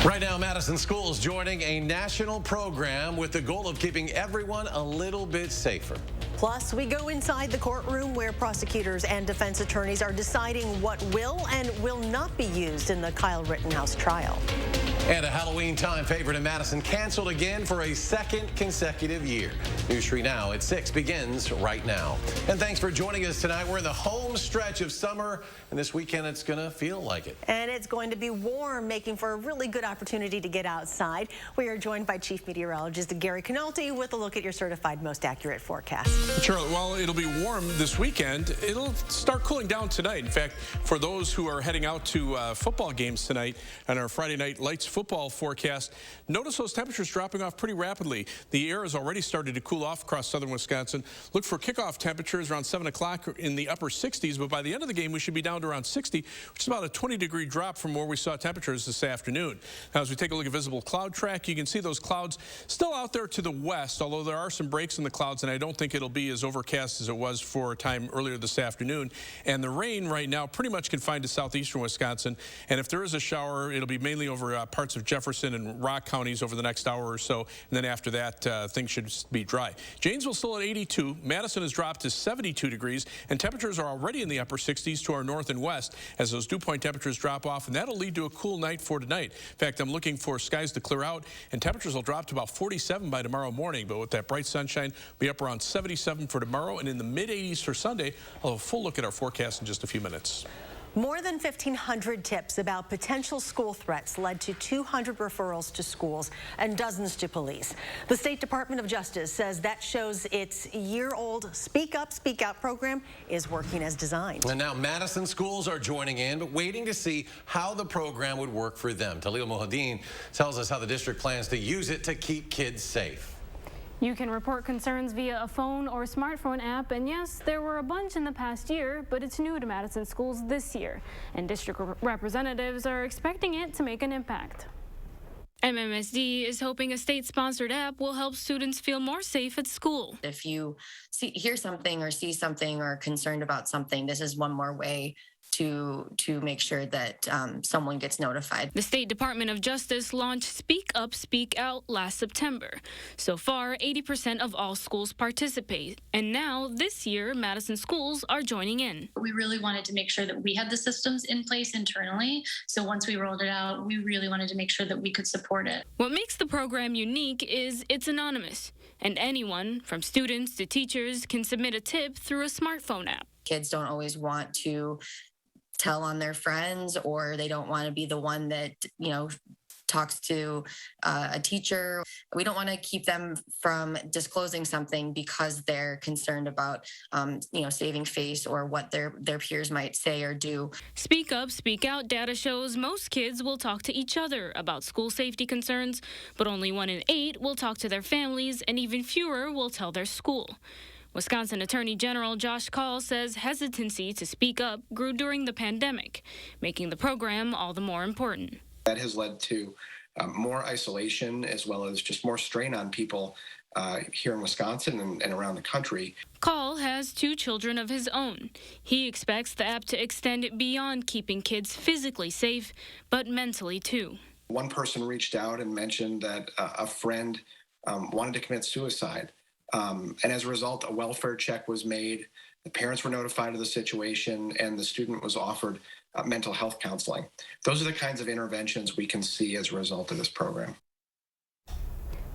Right now, Madison schools joining a national program with the goal of keeping everyone a little bit safer. Plus, we go inside the courtroom where prosecutors and defense attorneys are deciding what will and will not be used in the Kyle Rittenhouse trial. And a Halloween time favorite in Madison canceled again for a second consecutive year. News 3 Now at 6 begins right now. And thanks for joining us tonight. We're in the home stretch of summer, and this weekend it's going to feel like it. And it's going to be warm, making for a really good opportunity to get outside. We are joined by Chief Meteorologist Gary Canalti with a look at your certified most accurate forecast. Charlotte, while it'll be warm this weekend, it'll start cooling down tonight. In fact, for those who are heading out to football games tonight on our Friday Night Lights football forecast, notice those temperatures dropping off pretty rapidly. The air has already started to cool off across southern Wisconsin. Look for kickoff temperatures around 7 o'clock in the upper 60s, but by the end of the game, we should be down to around 60, which is about a 20-degree drop from where we saw temperatures this afternoon. Now, as we take a look at visible cloud track, you can see those clouds still out there to the west, although there are some breaks in the clouds, and I don't think it'll be as overcast as it was for a time earlier this afternoon. And the rain right now pretty much confined to southeastern Wisconsin, and if there is a shower, it'll be mainly over parts of Jefferson and Rock counties over the next hour or so, and then after that, things should be dry. Janesville still at 82. Madison has dropped to 72 degrees, and temperatures are already in the upper 60s to our north and west as those dew point temperatures drop off, and that'll lead to a cool night for tonight. In fact, I'm looking for skies to clear out, and temperatures will drop to about 47 by tomorrow morning, but with that bright sunshine, be up around 77 for tomorrow, and in the mid-80s for Sunday. I'll have a full look at our forecast in just a few minutes. More than 1,500 tips about potential school threats led to 200 referrals to schools and dozens to police. The State Department of Justice says that shows its year-old Speak Up, Speak Out program is working as designed. And now Madison schools are joining in, but waiting to see how the program would work for them. Talil Mohadeen tells us how the district plans to use it to keep kids safe. You can report concerns via a phone or smartphone app, and yes, there were a bunch in the past year, but it's new to Madison schools this year, and district representatives are expecting it to make an impact. MMSD is hoping a state-sponsored app will help students feel more safe at school. If you hear something or see something or are concerned about something, this is one more way to make sure that someone gets notified. The State Department of Justice launched Speak Up, Speak Out last September. So far, 80% of all schools participate. And now, this year, Madison schools are joining in. We really wanted to make sure that we had the systems in place internally. So once we rolled it out, we really wanted to make sure that we could support it. What makes the program unique is it's anonymous. And anyone, from students to teachers, can submit a tip through a smartphone app. Kids don't always want to tell on their friends, or they don't want to be the one that, talks to a teacher. We don't want to keep them from disclosing something because they're concerned about, saving face or what their peers might say or do. Speak Up, Speak Out data shows most kids will talk to each other about school safety concerns, but only 1 in 8 will talk to their families, and even fewer will tell their school. Wisconsin Attorney General Josh Kaul says hesitancy to speak up grew during the pandemic, making the program all the more important. That has led to more isolation as well as just more strain on people here in Wisconsin and around the country. Kaul has 2 children of his own. He expects the app to extend beyond keeping kids physically safe, but mentally too. One person reached out and mentioned that a friend wanted to commit suicide. And as a result, a welfare check was made. The parents were notified of the situation, and the student was offered mental health counseling. Those are the kinds of interventions we can see as a result of this program.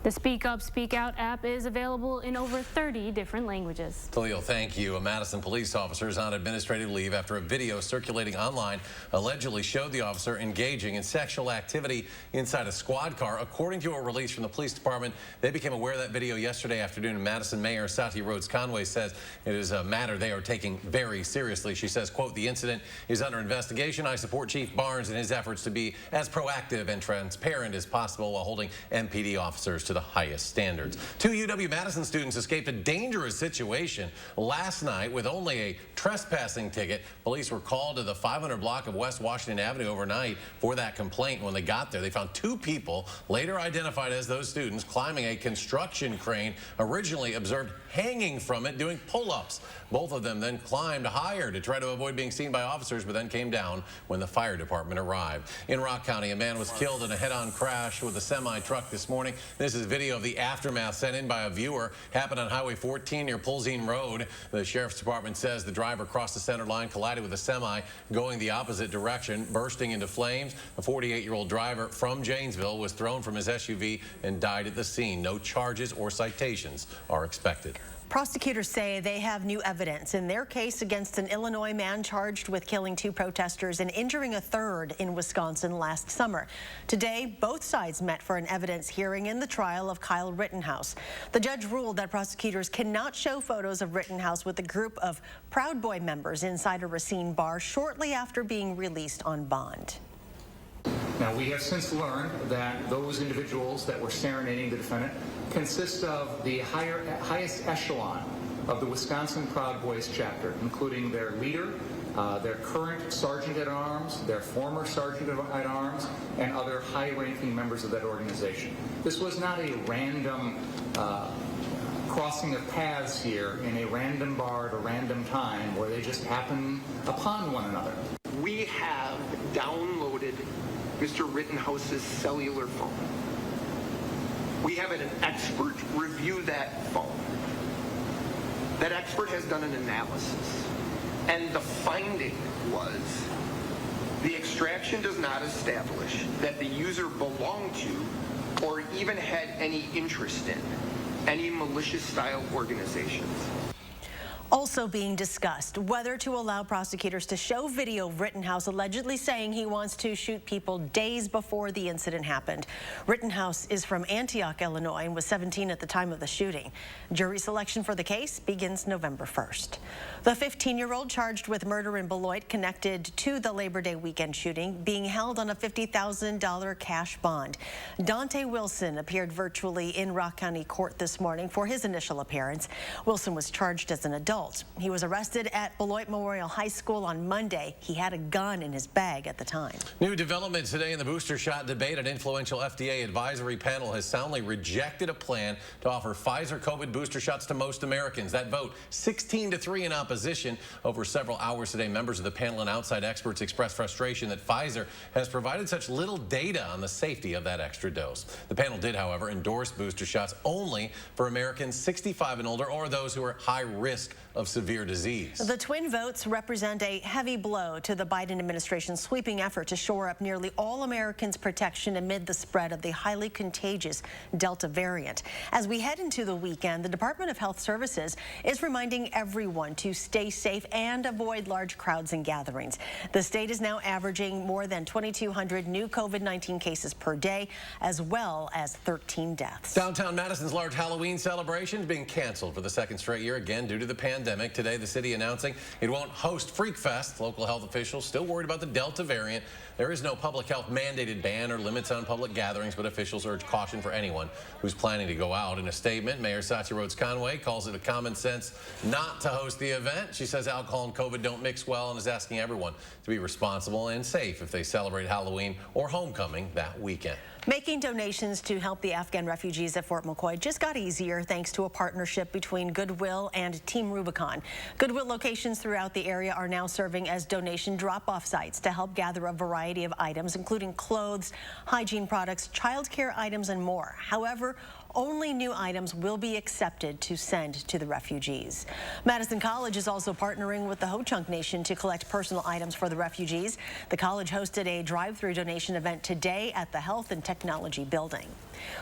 The Speak Up, Speak Out app is available in over 30 different languages. Talil, thank you. A Madison police officer is on administrative leave after a video circulating online allegedly showed the officer engaging in sexual activity inside a squad car. According to a release from the police department, they became aware of that video yesterday afternoon. Madison Mayor Sati Rhodes Conway says it is a matter they are taking very seriously. She says, quote, "The incident is under investigation. I support Chief Barnes in his efforts to be as proactive and transparent as possible while holding MPD officers to to the highest standards. 2 UW-Madison students escaped a dangerous situation last night with only a trespassing ticket. Police were called to the 500 block of West Washington Avenue overnight for that complaint. When they got there, they found 2 people, later identified as those students, climbing a construction crane, originally observed hanging from it, doing pull-ups. Both of them then climbed higher to try to avoid being seen by officers, but then came down when the fire department arrived. In Rock County, a man was killed in a head-on crash with a semi-truck this morning. This is video of the aftermath sent in by a viewer. Happened on Highway 14 near Pulzine Road. The sheriff's department says the driver crossed the center line, collided with a semi going the opposite direction, bursting into flames. The 48-year-old driver from Janesville was thrown from his SUV and died at the scene. No charges or citations are expected. Prosecutors say they have new evidence in their case against an Illinois man charged with killing 2 protesters and injuring a 3rd in Wisconsin last summer. Today, both sides met for an evidence hearing in the trial of Kyle Rittenhouse. The judge ruled that prosecutors cannot show photos of Rittenhouse with a group of Proud Boy members inside a Racine bar shortly after being released on bond. Now, we have since learned that those individuals that were serenading the defendant consist of the highest echelon of the Wisconsin Proud Boys chapter, including their leader, their current sergeant at arms, their former sergeant at arms, and other high-ranking members of that organization. This was not a random crossing of paths here in a random bar at a random time where they just happen upon one another. We have downloaded Mr. Rittenhouse's cellular phone. We have an expert review that phone. That expert has done an analysis, and the finding was the extraction does not establish that the user belonged to or even had any interest in any malicious-style organizations. Also being discussed, whether to allow prosecutors to show video of Rittenhouse allegedly saying he wants to shoot people days before the incident happened. Rittenhouse is from Antioch, Illinois, and was 17 at the time of the shooting. Jury selection for the case begins November 1st. The 15-year-old charged with murder in Beloit connected to the Labor Day weekend shooting being held on a $50,000 cash bond. Dante Wilson appeared virtually in Rock County Court this morning for his initial appearance. Wilson was charged as an adult. He was arrested at Beloit Memorial High School on Monday. He had a gun in his bag at the time. New developments today in the booster shot debate. An influential FDA advisory panel has soundly rejected a plan to offer Pfizer COVID booster shots to most Americans. That vote 16-3 in opposition. Over several hours today, members of the panel and outside experts expressed frustration that Pfizer has provided such little data on the safety of that extra dose. The panel did, however, endorse booster shots only for Americans 65 and older or those who are high risk of severe disease. The twin votes represent a heavy blow to the Biden administration's sweeping effort to shore up nearly all Americans' protection amid the spread of the highly contagious Delta variant. As we head into the weekend, the Department of Health Services is reminding everyone to stay safe and avoid large crowds and gatherings. The state is now averaging more than 2,200 new COVID-19 cases per day, as well as 13 deaths. Downtown Madison's large Halloween celebration is being canceled for the 2nd straight year, again due to the pandemic. Today, the city announcing it won't host Freak Fest. Local health officials still worried about the Delta variant. There is no public health mandated ban or limits on public gatherings, but officials urge caution for anyone who's planning to go out. In a statement, Mayor Satya Rhodes Conway calls it a common sense not to host the event. She says alcohol and COVID don't mix well and is asking everyone to be responsible and safe if they celebrate Halloween or homecoming that weekend. Making donations to help the Afghan refugees at Fort McCoy just got easier thanks to a partnership between Goodwill and Team Rubicon. Goodwill locations throughout the area are now serving as donation drop-off sites to help gather a variety of items, including clothes, hygiene products, childcare items, and more. However, only new items will be accepted to send to the refugees. Madison College is also partnering with the Ho-Chunk Nation to collect personal items for the refugees. The college hosted a drive-through donation event today at the Health and Technology Building.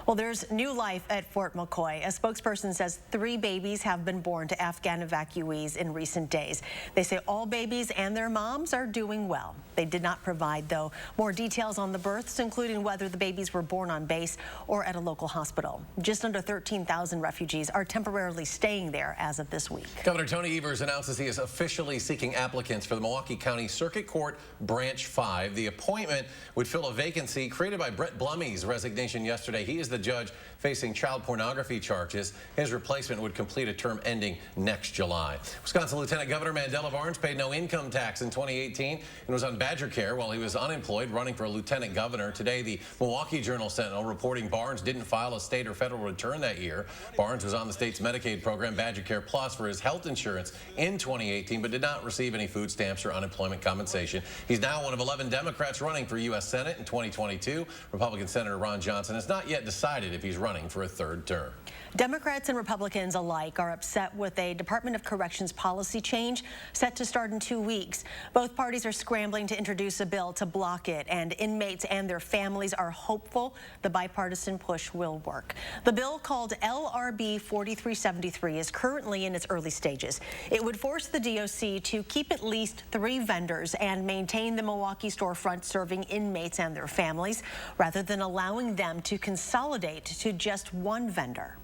Well, there's new life at Fort McCoy. A spokesperson says 3 babies have been born to Afghan evacuees in recent days. They say all babies and their moms are doing well. They did not provide, though, more details on the births, including whether the babies were born on base or at a local hospital. Just under 13,000 refugees are temporarily staying there as of this week. Governor Tony Evers announces he is officially seeking applicants for the Milwaukee County Circuit Court Branch 5. The appointment would fill a vacancy created by Brett Blumey's resignation yesterday. He is the judge facing child pornography charges. His replacement would complete a term ending next July. Wisconsin Lieutenant Governor Mandela Barnes paid no income tax in 2018 and was on Badger Care while he was unemployed, running for lieutenant governor. Today, the Milwaukee Journal-Sentinel reporting Barnes didn't file a state or federal return that year. Barnes was on the state's Medicaid program, Badger Care Plus, for his health insurance in 2018, but did not receive any food stamps or unemployment compensation. He's now one of 11 Democrats running for U.S. Senate in 2022. Republican Senator Ron Johnson has not yet decided if he's running for a third term. Democrats and Republicans alike are upset with a Department of Corrections policy change set to start in 2 weeks. Both parties are scrambling to introduce a bill to block it, and inmates and their families are hopeful the bipartisan push will work. The bill, called LRB 4373, is currently in its early stages. It would force the DOC to keep at least 3 vendors and maintain the Milwaukee storefront serving inmates and their families, rather than allowing them to consolidate to just one vendor.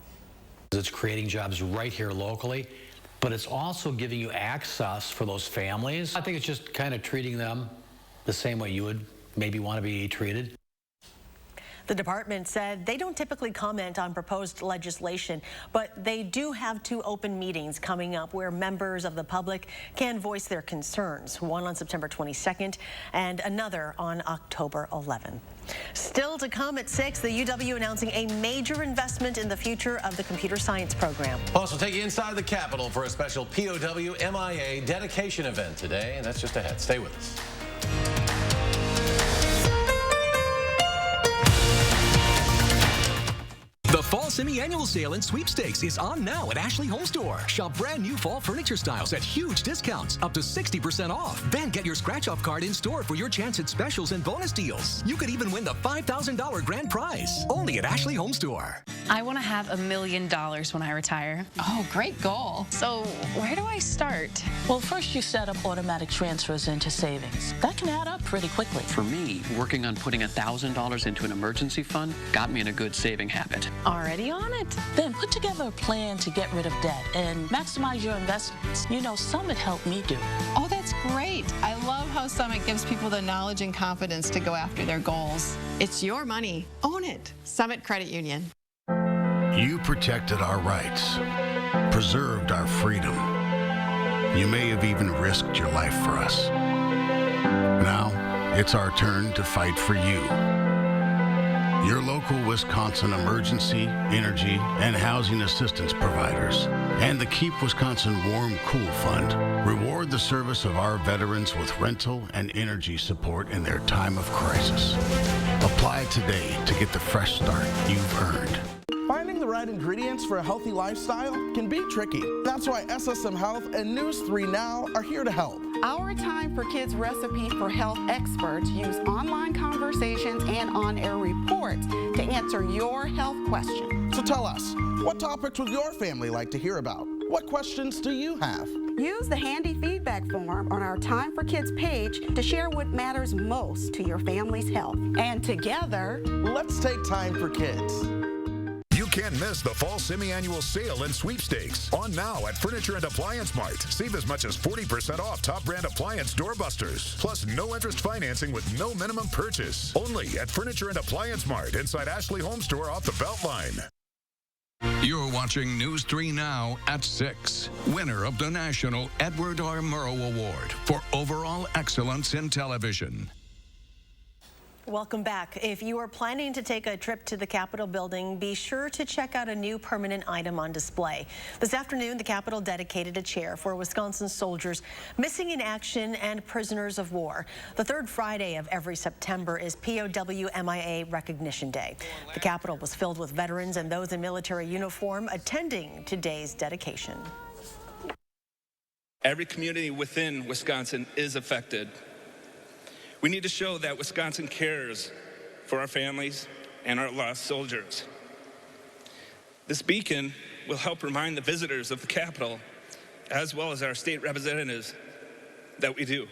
It's creating jobs right here locally, but it's also giving you access for those families. I think it's just kind of treating them the same way you would maybe want to be treated. The department said they don't typically comment on proposed legislation, but they do have 2 open meetings coming up where members of the public can voice their concerns, one on September 22nd and another on October 11th. Still to come at 6, the UW announcing a major investment in the future of the computer science program. Plus, we'll take you inside the Capitol for a special POW MIA dedication event today, and that's just ahead. Stay with us. The Fall Semi-Annual Sale and Sweepstakes is on now at Ashley Home Store. Shop brand new fall furniture styles at huge discounts, up to 60% off. Then get your scratch-off card in store for your chance at specials and bonus deals. You could even win the $5,000 grand prize, only at Ashley Home Store. I want to have $1 million when I retire. Oh, great goal. So where do I start? Well, first you set up automatic transfers into savings. That can add up pretty quickly. For me, working on putting $1,000 into an emergency fund got me in a good saving habit. Already on it. Then put together a plan to get rid of debt and maximize your investments. You know, Summit helped me do. Oh, that's great. I love how Summit gives people the knowledge and confidence to go after their goals. It's your money. Own it. Summit Credit Union. You protected our rights, preserved our freedom. You may have even risked your life for us. Now, it's our turn to fight for you. Your local Wisconsin emergency, energy, and housing assistance providers and the Keep Wisconsin Warm Cool Fund reward the service of our veterans with rental and energy support in their time of crisis. Apply today to get the fresh start you've earned. Finding the right ingredients for a healthy lifestyle can be tricky. That's why SSM Health and News 3 Now are here to help. Our Time for Kids recipe for health experts use online conversations and on-air reports to answer your health questions. So tell us, what topics would your family like to hear about? What questions do you have? Use the handy feedback form on our Time for Kids page to share what matters most to your family's health. And together, let's take time for kids. You can't miss the Fall Semi-Annual Sale and Sweepstakes. On now at Furniture and Appliance Mart. Save as much as 40% off top brand appliance doorbusters. Plus no interest financing with no minimum purchase. Only at Furniture and Appliance Mart inside Ashley Home Store off the Beltline. You're watching News 3 Now at 6. Winner of the National Edward R. Murrow Award for Overall Excellence in Television. Welcome back. If you are planning to take a trip to the Capitol building, be sure to check out a new permanent item on display. This afternoon, the Capitol dedicated a chair for Wisconsin soldiers missing in action and prisoners of war. The third Friday of every September is POW MIA Recognition Day. The Capitol was filled with veterans and those in military uniform attending today's dedication. Every community within Wisconsin is affected. We need to show that Wisconsin cares for our families and our lost soldiers. This beacon will help remind the visitors of the Capitol, as well as our state representatives, that we do.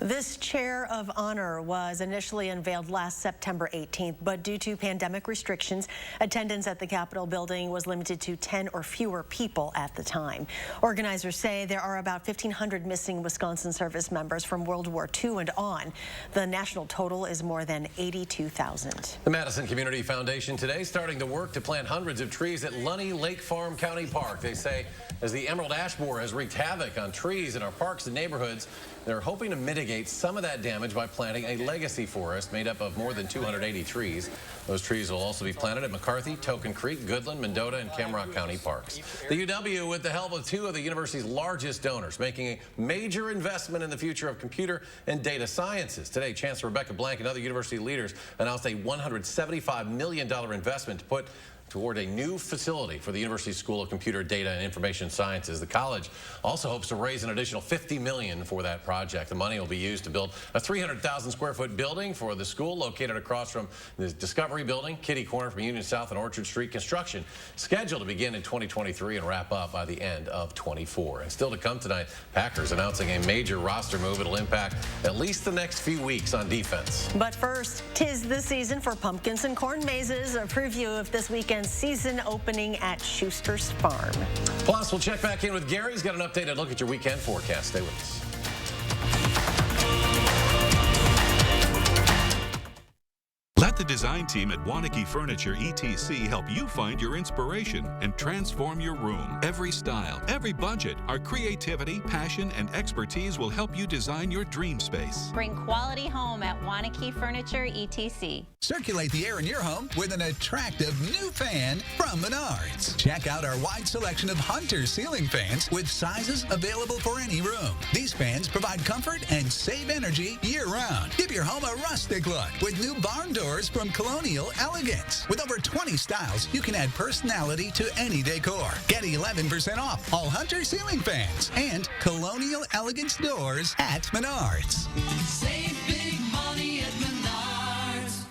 This chair of honor was initially unveiled last September 18th, but due to pandemic restrictions, attendance at the Capitol building was limited to 10 or fewer people at the time. Organizers say there are about 1,500 missing Wisconsin service members from World War II and on. The national total is more than 82,000. The Madison Community Foundation today starting to work to plant hundreds of trees at Lunny Lake Farm County Park. They say as the emerald ash borer has wreaked havoc on trees in our parks and neighborhoods, they're hoping to mitigate some of that damage by planting a legacy forest made up of more than 280 trees. Those trees will also be planted at McCarthy, Token Creek, Goodland, Mendota, and Camrock County parks. The UW, with the help of two of the university's largest donors, making a major investment in the future of computer and data sciences. Today, Chancellor Rebecca Blank and other university leaders announced a $175 million investment to put toward a new facility for the University School of Computer, Data, and Information Sciences. The college also hopes to raise an additional $50 million for that project. The money will be used to build a 300,000 square foot building for the school located across from the Discovery Building, Kitty Corner from Union South and Orchard Street. Construction scheduled to begin in 2023 and wrap up by the end of 24. And still to come tonight, Packers announcing a major roster move. It'll impact at least the next few weeks on defense. But first, 'tis the season for pumpkins and corn mazes. A preview of this weekend's season opening at Schuster's Farm. Plus, we'll check back in with Gary. He's got an updated look at your weekend forecast. Stay with us. Let the design team at Wanakee Furniture ETC help you find your inspiration and transform your room. Every style, every budget, our creativity, passion, and expertise will help you design your dream space. Bring quality home at Wanakee Furniture ETC. Circulate the air in your home with an attractive new fan from Menards. Check out our wide selection of Hunter ceiling fans with sizes available for any room. These fans provide comfort and save energy year-round. Give your home a rustic look with new barn doors from Colonial Elegance. With over 20 styles, you can add personality to any decor. Get 11% off all Hunter ceiling fans and Colonial Elegance doors at Menards. Save big money at Menards.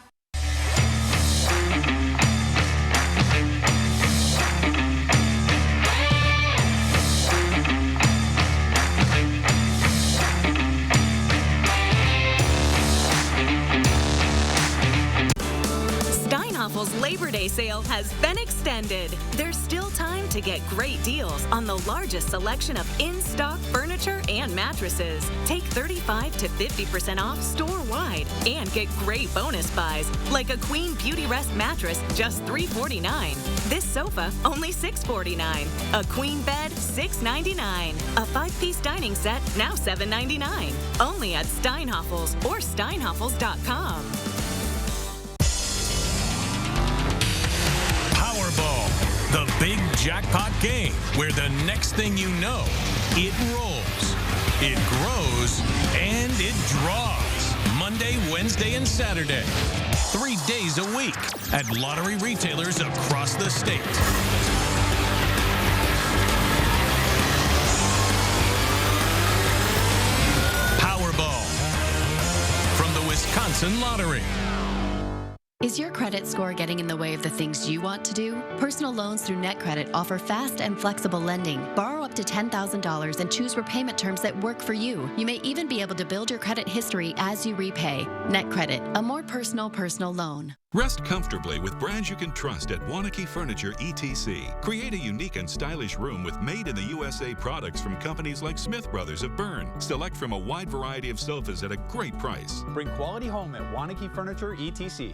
Steinhoffel's Labor Day sale has been extended. There's still time to get great deals on the largest selection of in-stock furniture and mattresses. Take 35 to 50% off store-wide and get great bonus buys like a Queen Beauty Rest mattress, just $349. This sofa, only $649. A queen bed, $699. A 5-piece dining set, now $799. Only at Steinhoffel's or steinhoffels.com. Powerball, the big jackpot game where the next thing you know, it rolls, it grows, and it draws. Monday, Wednesday, and Saturday. 3 days a week at lottery retailers across the state. Powerball from the Wisconsin Lottery. Is your credit score getting in the way of the things you want to do? Personal loans through NetCredit offer fast and flexible lending. Borrow up to $10,000 and choose repayment terms that work for you. You may even be able to build your credit history as you repay. NetCredit, a more personal loan. Rest comfortably with brands you can trust at Wanakee Furniture ETC. Create a unique and stylish room with made-in-the-USA products from companies like Smith Brothers of Bern. Select from a wide variety of sofas at a great price. Bring quality home at Wanakee Furniture ETC.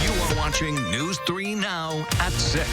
You are watching News 3 Now at 6.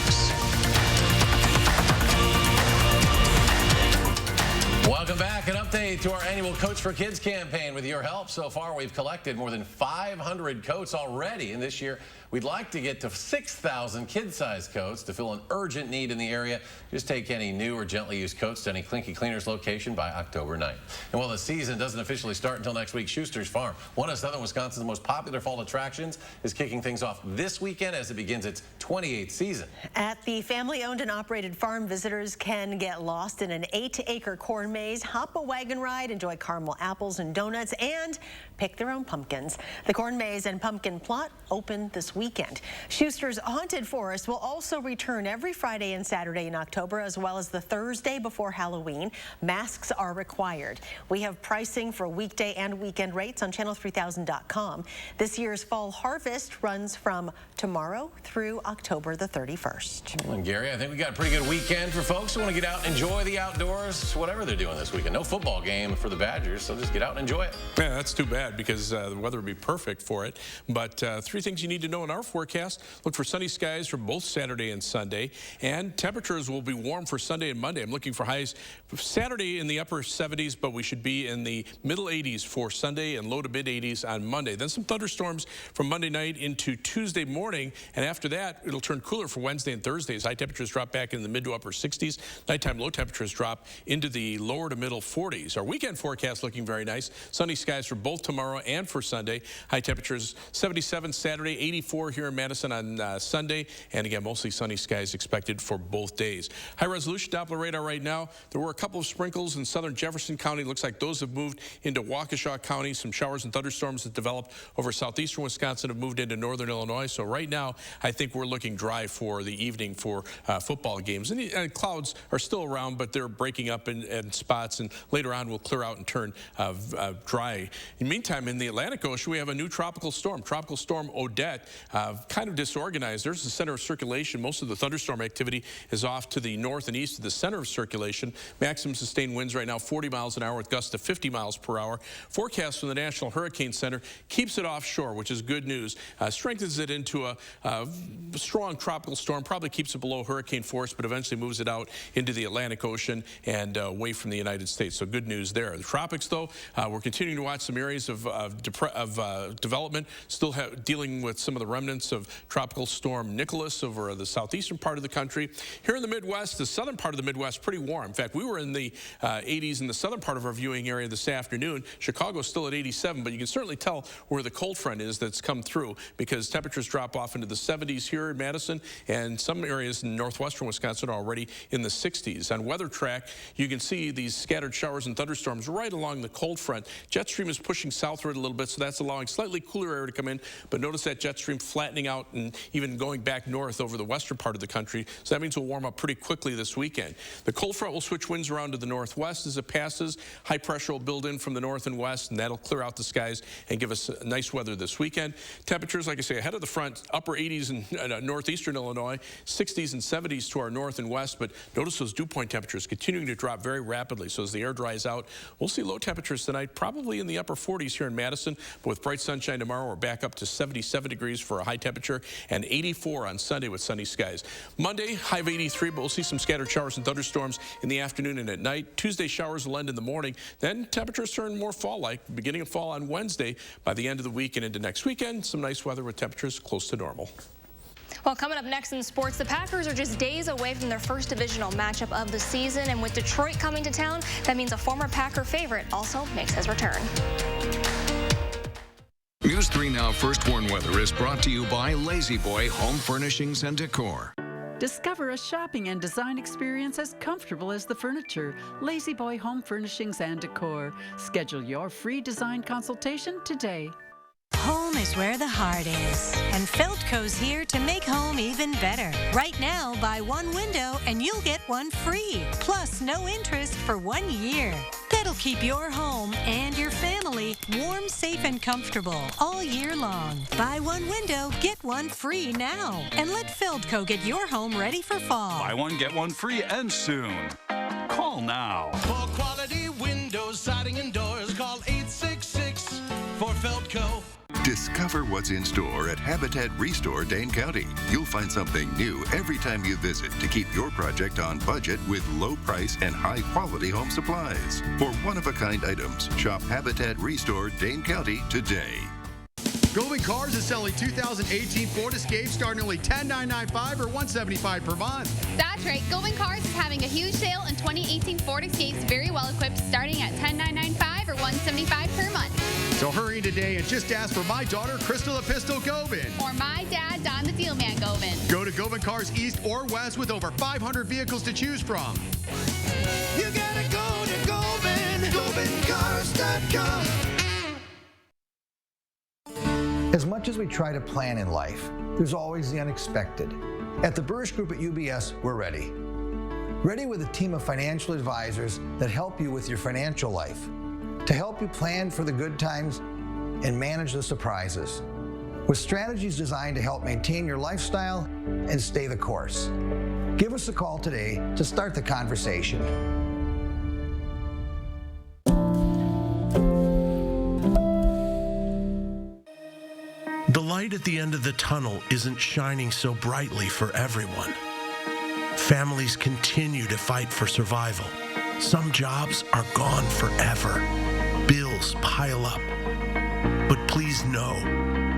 Welcome back. An update to our annual Coats for Kids campaign. With your help, so far we've collected more than 500 coats already, and this year we'd like to get to 6,000 kid-sized coats to fill an urgent need in the area. Just take any new or gently used coats to any Clinky Cleaners location by October 9th. And while the season doesn't officially start until next week, Schuster's Farm, one of southern Wisconsin's most popular fall attractions, is kicking things off this weekend as it begins its 28th season. At the family-owned and operated farm, visitors can get lost in an 8-acre corn maze, hop a wagon ride, enjoy caramel apples and donuts, and pick their own pumpkins. The corn maze and pumpkin plot open this weekend. Schuster's Haunted Forest will also return every Friday and Saturday in October, as well as the Thursday before Halloween. Masks are required. We have pricing for weekday and weekend rates on channel3000.com. This year's fall harvest runs from tomorrow through October the 31st. Well, Gary, I think we got a pretty good weekend for folks who want to get out and enjoy the outdoors, whatever they're doing this weekend. No football game for the Badgers, so just get out and enjoy it. Yeah, that's too bad because the weather would be perfect for it. But three things you need to know in our forecast. Look for sunny skies for both Saturday and Sunday. And temperatures will be warm for Sunday and Monday. I'm looking for highs Saturday in the upper 70s, but we should be in the middle 80s for Sunday and low to mid 80s on Monday. Then some thunderstorms from Monday night into Tuesday morning. And after that, it'll turn cooler for Wednesday and Thursday as high temperatures drop back in the mid to upper 60s. Nighttime low temperatures drop into the lower to middle 40s. Our weekend forecast looking very nice. Sunny skies for both tomorrow and for Sunday. High temperatures 77 Saturday, 84 here in Madison on Sunday. And again, mostly sunny skies expected for both days. High resolution Doppler radar right now. There were a couple of sprinkles in southern Jefferson County. Looks like those have moved into Waukesha County. Some showers and thunderstorms that developed over southeastern Wisconsin have moved into northern Illinois. So right now, I think we're looking dry for the evening for football games. And clouds are still around, but they're breaking up in spots. And later on, will clear out and turn dry. In the meantime, in the Atlantic Ocean, we have a new tropical storm. Tropical storm Odette, kind of disorganized. There's the center of circulation. Most of the thunderstorm activity is off to the north and east of the center of circulation. Maximum sustained winds right now 40 miles an hour with gusts to 50 miles per hour. Forecast from the National Hurricane Center keeps it offshore, which is good news. Strengthens it into a strong tropical storm. Probably keeps it below hurricane force, but eventually moves it out into the Atlantic Ocean and away from the United States. So good news there. The tropics, though, we're continuing to watch some areas of development. Still dealing with some of the remnants of Tropical Storm Nicholas over the southeastern part of the country. Here in the Midwest, the southern part of the Midwest, pretty warm. In fact, we were in the 80s in the southern part of our viewing area this afternoon. Chicago's still at 87, but you can certainly tell where the cold front is that's come through because temperatures drop off into the 70s here in Madison, and some areas in northwestern Wisconsin are already in the 60s. On Weather Track, you can see these scattered showers and thunderstorms right along the cold front. Jet stream is pushing southward a little bit, so that's allowing slightly cooler air to come in, but notice that jet stream flattening out and even going back north over the western part of the country, so that means we'll warm up pretty quickly this weekend. The cold front will switch winds around to the northwest as it passes. High pressure will build in from the north and west, and that'll clear out the skies and give us nice weather this weekend. Temperatures, like I say, ahead of the front, upper 80s in northeastern Illinois, 60s and 70s to our north and west, but notice those dew point temperatures continuing to drop very rapidly. So as the air dries out, we'll see low temperatures tonight, probably in the upper 40s here in Madison, but with bright sunshine tomorrow, we're back up to 77 degrees for a high temperature and 84 on Sunday with sunny skies. Monday, high of 83, but we'll see some scattered showers and thunderstorms in the afternoon and at night. Tuesday, showers will end in the morning. Then temperatures turn more fall-like, beginning of fall on Wednesday. By the end of the week and into next weekend, some nice weather with temperatures close to normal. Well, coming up next in sports, the Packers are just days away from their first divisional matchup of the season, and with Detroit coming to town, that means a former Packer favorite also makes his return. News 3 Now First Warn Weather is brought to you by Lazy Boy Home Furnishings and Decor. Discover a shopping and design experience as comfortable as the furniture. Lazy Boy Home Furnishings and Decor. Schedule your free design consultation today. Home is where the heart is, and Feldco's here to make home even better. Right now, buy one window and you'll get one free, plus no interest for 1 year. That'll keep your home and your family warm, safe, and comfortable all year long. Buy one window, get one free now, and let Feldco get your home ready for fall. Buy one, get one free, and soon. Call now. For quality windows, siding, and doors, call 866 for Feldco. Discover what's in store at Habitat Restore Dane County. You'll find something new every time you visit to keep your project on budget with low price and high quality home supplies. For one-of-a-kind items, shop Habitat Restore Dane County today. Goldman Cars is selling 2018 Ford Escape starting only $10,995 or $175 per month. That's right. Goldman Cars is having a huge sale on 2018 Ford Escapes, very well equipped, starting at $10,995 or $175 per month. So hurry in today and just ask for my daughter, Crystal the Pistol Gobin. Or my dad, Don the Deal Man Gobin. Go to Goldman Cars East or West with over 500 vehicles to choose from. You gotta go to Goldman. GoldmanCars.com. As much as we try to plan in life, there's always the unexpected. At the Burrish Group at UBS, we're ready. Ready with a team of financial advisors that help you with your financial life, to help you plan for the good times and manage the surprises, with strategies designed to help maintain your lifestyle and stay the course. Give us a call today to start the conversation. The light at the end of the tunnel isn't shining so brightly for everyone. Families continue to fight for survival. Some jobs are gone forever. Bills pile up. But please know,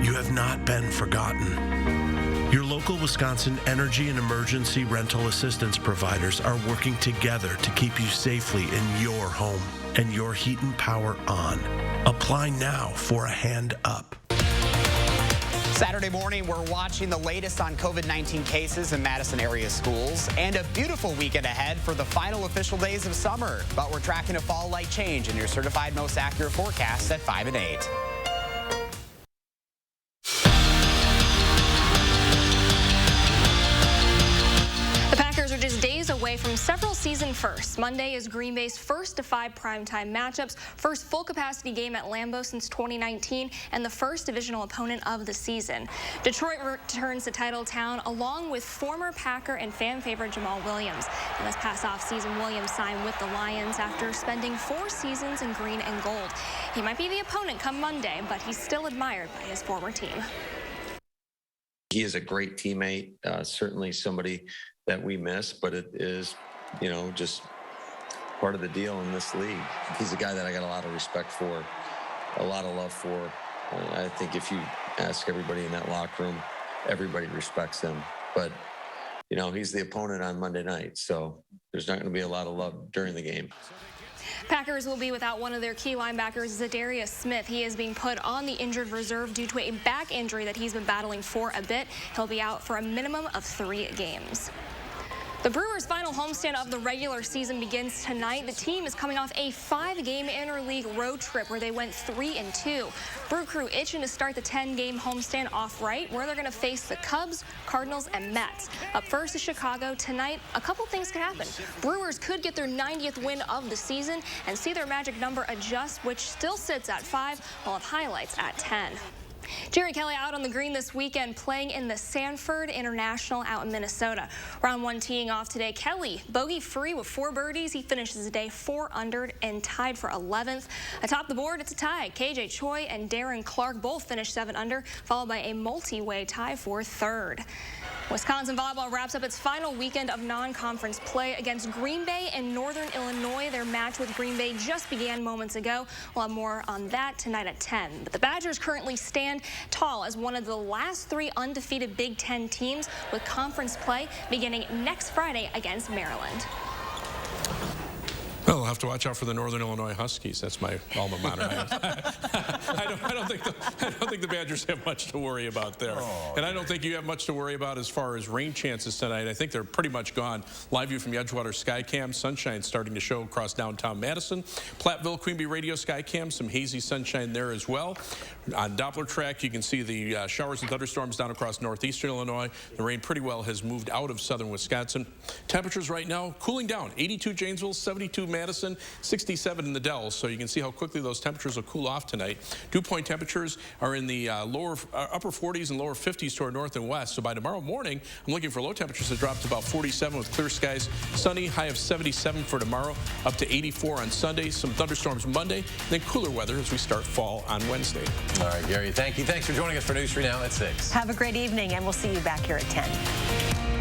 you have not been forgotten. Your local Wisconsin energy and emergency rental assistance providers are working together to keep you safely in your home and your heat and power on. Apply now for a hand up. Saturday morning, we're watching the latest on COVID-19 cases in Madison area schools and a beautiful weekend ahead for the final official days of summer. But we're tracking a fall light change in your certified most accurate forecast at 5 and 8. Just days away from several season firsts. Monday is Green Bay's first of 5 primetime matchups, first full capacity game at Lambeau since 2019, and the first divisional opponent of the season. Detroit returns to Titletown along with former Packer and fan favorite Jamal Williams. And this past offseason, Williams signed with the Lions after spending 4 seasons in green and gold. He might be the opponent come Monday, but he's still admired by his former team. He is a great teammate, certainly somebody that we miss, but it is, just part of the deal in this league. He's a guy that I got a lot of respect for, a lot of love for. I think if you ask everybody in that locker room, everybody respects him. But, he's the opponent on Monday night, so there's not going to be a lot of love during the game. Packers will be without one of their key linebackers, Zadarius Smith. He is being put on the injured reserve due to a back injury that he's been battling for a bit. He'll be out for a minimum of 3 games. The Brewers' final homestand of the regular season begins tonight. The team is coming off a 5-game interleague road trip where they went 3-2. Brew Crew itching to start the 10-game homestand off right, where they're going to face the Cubs, Cardinals, and Mets. Up first is Chicago. Tonight, a couple things could happen. Brewers could get their 90th win of the season and see their magic number adjust, which still sits at 5, while it highlights at 10. Jerry Kelly out on the green this weekend, playing in the Sanford International out in Minnesota. Round 1 teeing off today. Kelly bogey-free with 4 birdies. He finishes the day 4 under and tied for 11th. Atop the board, it's a tie. KJ Choi and Darren Clark both finished 7 under, followed by a multi-way tie for 3rd. Wisconsin volleyball wraps up its final weekend of non-conference play against Green Bay and Northern Illinois. Their match with Green Bay just began moments ago. We'll have more on that tonight at 10. But the Badgers currently stand tall as one of the last 3 undefeated Big Ten teams, with conference play beginning next Friday against Maryland. Well, we'll have to watch out for the Northern Illinois Huskies. That's my alma mater. I don't think the Badgers have much to worry about there. And I don't think you have much to worry about as far as rain chances tonight. I think they're pretty much gone. Live view from the Edgewater Skycam. Sunshine starting to show across downtown Madison. Platteville, Queen Bee Radio Skycam. Some hazy sunshine there as well. On Doppler track, you can see the showers and thunderstorms down across northeastern Illinois. The rain pretty well has moved out of southern Wisconsin. Temperatures right now cooling down. 82 Janesville, 72 Madison, 67 in the Dells. So you can see how quickly those temperatures will cool off tonight. Dew point temperatures are in the upper 40s and lower 50s to our north and west. So by tomorrow morning, I'm looking for low temperatures to drop to about 47 with clear skies. Sunny, high of 77 for tomorrow, up to 84 on Sunday. Some thunderstorms Monday, then cooler weather as we start fall on Wednesday. All right, Gary, thank you. Thanks for joining us for News 3 Now at 6. Have a great evening, and we'll see you back here at 10.